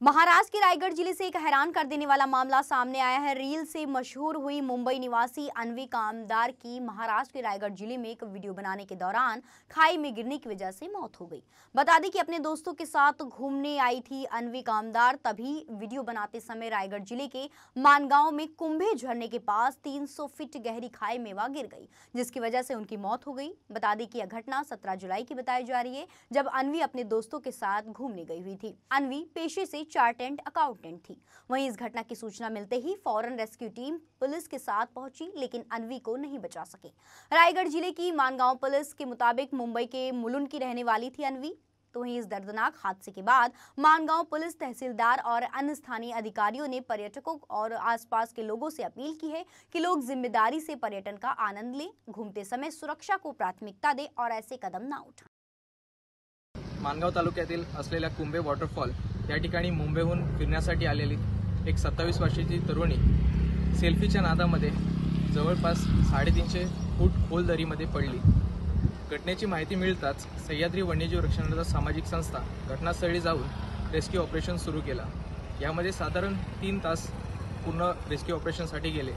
महाराष्ट्र के रायगढ़ जिले से एक हैरान कर देने वाला मामला सामने आया है। रील से मशहूर हुई मुंबई निवासी अन्वी कामदार की महाराष्ट्र के रायगढ़ जिले में एक वीडियो बनाने के दौरान खाई में गिरने की वजह से मौत हो गई। बता दें कि अपने दोस्तों के साथ घूमने आई थी अन्वी कामदार, तभी वीडियो बनाते समय रायगढ़ जिले के मानगांव में कुंभे झरने के पास 300 फीट गहरी खाई में वह गिर गई, जिसकी वजह से उनकी मौत हो गई। बता दें कि यह घटना 17 जुलाई की बताई जा रही है, जब अन्वी अपने दोस्तों के साथ घूमने गई हुई थी। अन्वी पेशे से चार्टर्ड अकाउंटेंट थी। वहीं इस घटना की सूचना मिलते ही फौरन रेस्क्यू टीम पुलिस के साथ पहुंची, लेकिन अन्वी को नहीं बचा सके। रायगढ़ जिले की मानगांव पुलिस के मुताबिक मुंबई के मुलुंड की रहने वाली थी अन्वी। तो वहीं इस दर्दनाक हादसे के बाद मानगांव पुलिस, तहसीलदार और अन्य स्थानीय अधिकारियों ने पर्यटकों और आसपास के लोगों से अपील की है कि लोग जिम्मेदारी से पर्यटन का आनंद लें, घूमते समय सुरक्षा को प्राथमिकता दें और ऐसे कदम न उठाएं। मानगाव तालुक्यातील असलेल्या कुंभे वॉटरफॉल या ठिकाणी मुंबईहून फिरण्यासाठी आलेली एक 27 वर्षाची तरुणी सेल्फीच्या नादामध्ये जवळपास 350 फूट खोल दरीमध्ये पडली। घटनेची माहिती मिळताच सह्याद्री वन्यजीव रक्षणाचा सामाजिक संस्था घटनास्थळी जाऊन रेस्क्यू ऑपरेशन सुरू केला। यामध्ये साधारण 3 तास पूर्ण रेस्क्यू ऑपरेशनसाठी गेले।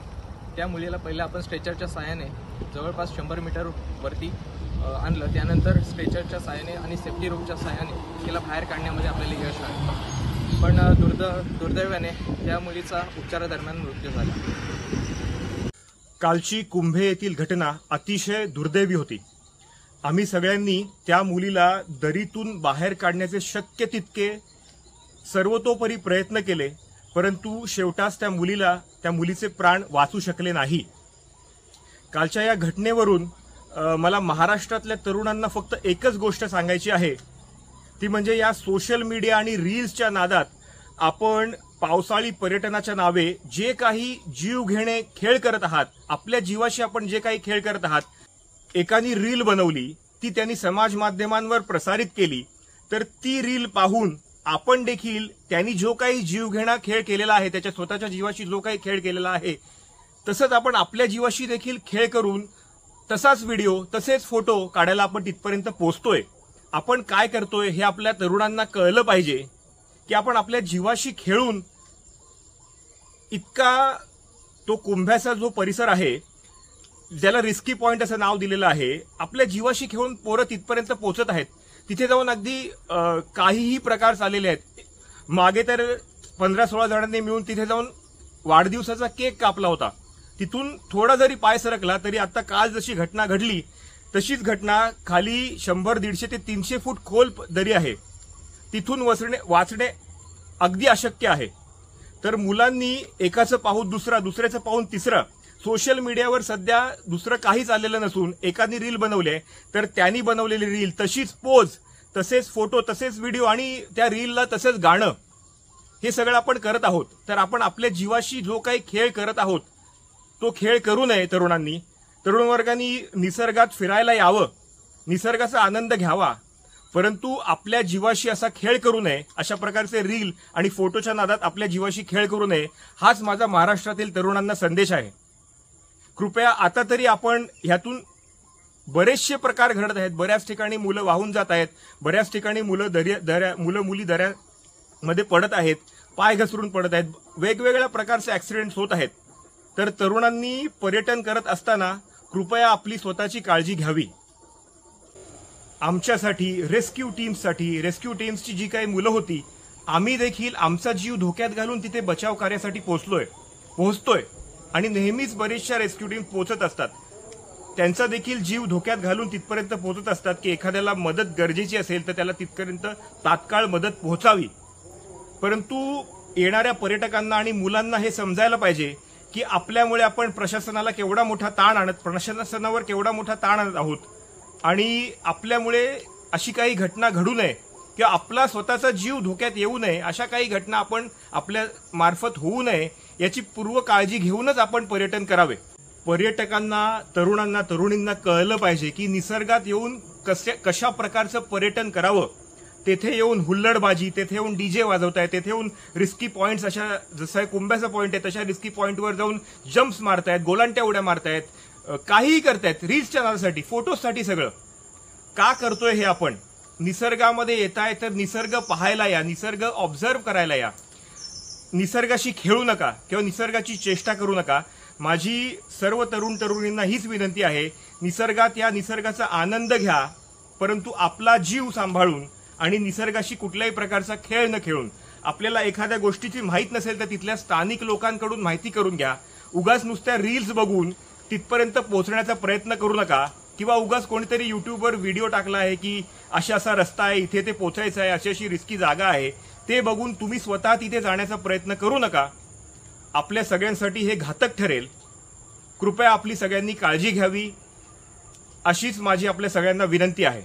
त्या मुलीला पहिला आपण स्ट्रेचरच्या सहाय्याने जवळपास 100 मीटर वरती आणलं। त्यानंतर स्ट्रेचरच्या सहाय्याने आणि सेफ्टी रोपच्या सहाय्याने तिला बाहेर काढण्यामध्ये आपल्याला यश आलं, पण दुर्दैवाने त्या मुलीचा उपचारादरम्यान मृत्यू झाला। कालची कुंभे येथील घटना अतिशय दुर्दैवी होती। आम्ही सगळ्यांनी त्या मुलीला दरीतून बाहेर काढण्याचे शक्य तितके सर्वतोपरी प्रयत्न केले, परंतु शेवटास त्या मुलीचे प्राण वाचू शकले नाही। कालच्या या घटनेवरून मला महाराष्ट्रातल्या तरुणांना फक्त एकच गोष्ट सांगायची आहे, ती म्हणजे या सोशल मीडिया आणि रील्सच्या नादात आपण पावसाळी पर्यटनाच्या नावे जे काही जीव घेणे खेळ करत आहात, आपल्या जीवाशी आपण जे काही खेळ करत आहात, एकानी रील बनवली, ती त्यांनी समाज माध्यमांवर प्रसारित केली, तर ती रील पाहून आपण देखील त्यांनी जो काही जीवघेणा खेळ केलेला आहे, त्याच्या स्वतःच्या जीवाशी जो काही खेळ केलेला आहे, तसंच आपण आपल्या जीवाशी देखील खेळ करून तसाच व्हिडिओ, तसेच फोटो काढायला आपण तिथपर्यंत पोहोचतोय। आपण काय करतोय हे आपल्या तरुणांना कळलं पाहिजे की आपण आपल्या जीवाशी खेळून इतका तो कुंभ्याचा जो परिसर आहे, ज्याला रिस्की पॉइंट असं नाव दिलेलं आहे, आपल्या जीवाशी खेळून पोरं तिथपर्यंत पोहोचत आहेत। तिथे जाऊन अगदी काहीही प्रकार चाललेले आहेत। मागे तर 15-16 जणांनी मिळून तिथे जाऊन वाढदिवसाचा केक कापला होता। तिथून थोडा जरी पाय सरकला तरी आता काल जशी घटना घडली तशीच घटना खाली 100-150 ते 300 फूट खोल दरी आहे, तिथून वाचणे अगदी अशक्य आहे। तर मुलांनी एकाचं पाहून दुसरा, दुसऱ्याचं पाहून तिसरा, सोशल मीडियावर सध्या दुसरं काही चाललेलं नसून एकाने रील बनवले तर त्यांनी बनवलेली रील, तशीच पोज, तसेच फोटो, तसेच व्हिडिओ आणि त्या रीलला तसेच गाणं, हे सगळं आपण करत आहोत। तर आपण आपल्या जीवाशी जो काही खेळ करत आहोत तो खेळ करू नये। तरुण वर्गांनी निसर्गात फिरायला यावं, निसर्गाचा आनंद घ्यावा, परंतु आपल्या जीवाशी असा खेळ करू नये। अशा प्रकारचे रील आणि फोटोच्या नादात आपल्या जीवाशी खेळ करू नये, हाच माझा महाराष्ट्रातील तरुणांना संदेश आहे। कृपया आता तरी आपण ह्यातून बरेचसे प्रकार घडत आहेत, बऱ्याच ठिकाणी मुलं वाहून जात आहेत, बऱ्याच ठिकाणी मुलं मुली दऱ्यामध्ये पडत आहेत, पाय घसरून पडत आहेत, वेगवेगळ्या प्रकारचे ऍक्सिडेंट्स होत आहेत। तर तरुणांनी पर्यटन करत असताना कृपया आपली स्वतःची काळजी घ्यावी। आमच्यासाठी, रेस्क्यू टीम्सची जी काही मुलं होती, आम्ही देखील आमचा जीव धोक्यात घालून तिथे बचाव कार्यासाठी पोहोचतोय आणि नेहमीच बरेचशा रेस्क्यू टीम पोहोचत असतात। त्यांचा देखील जीव धोक्यात घालून तिथपर्यंत पोहोचत असतात की एखाद्याला मदत गरजेची असेल तर त्याला तिथपर्यंत तात्काळ मदत पोहोचावी। परंतु येणाऱ्या पर्यटकांना आणि मुलांना हे समजायला पाहिजे की आपल्यामुळे आपण प्रशासनावर केवढा मोठा ताण आणत आहोत आणि आपल्यामुळे अशी काही घटना घडू नये किंवा आपला स्वतःचा जीव धोक्यात येऊ नये, अशा काही घटना आपण आपल्या मार्फत होऊ नये याची पूर्व काळजी घेऊनच आपण पर्यटन करावे। पर्यटकांना, तरुणांना, तरुणींना कळलं पाहिजे की निसर्गात येऊन कशा प्रकारचं पर्यटन करावं। तेथे येऊन हुल्लडबाजी, तेथे येऊन डीजे वाजवतायत, तेथे येऊन रिस्की पॉइंट्स, अशा जसा कुंभ्याचा पॉइंट आहे तशा रिस्की पॉइंटवर जाऊन जम्प्स मारतायत, गोलांट्या उड्या मारतायत, काहीही करतायत रील्सच्या नादासाठी, फोटोजसाठी। सगळं का करतोय हे आपण? निसर्गामध्ये येताय तर निसर्ग पाहायला या, निसर्ग ऑब्झर्व करायला या. निसर्गाशी खेळू नका किंवा निसर्गाची चेष्टा करू नका. माझी सर्व तरुण तरुणींना हीच विनंती आहे, निसर्गात या, निसर्गाचा आनंद घ्या, परंतु आपला जीव सांभाळून आणि निसर्गाशी कुठल्याही प्रकारचा खेळ न खेळून. आपल्याला एखाद्या गोष्टीची माहीत नसेल तर तिथल्या स्थानिक लोकांकडून माहिती करून घ्या. उगाच नुसत्या रील्स बघून तिथपर्यंत पोहोचण्याचा प्रयत्न करू नका, किंवा उगाच कोणीतरी युट्यूबवर व्हिडिओ टाकला आहे की असा रस्ता आहे, इथे ते पोहोचायचं आहे, अशी रिस्की जागा आहे, ते बघून तुम्ही स्वतः तिथे जाण्याचा प्रयत्न करू नका. आपल्या सगळ्यांसाठी हे घातक ठरेल. कृपया आपली सगळ्यांनी काळजी घ्यावी, अशीच माझी आपल्या सगळ्यांना विनंती आहे.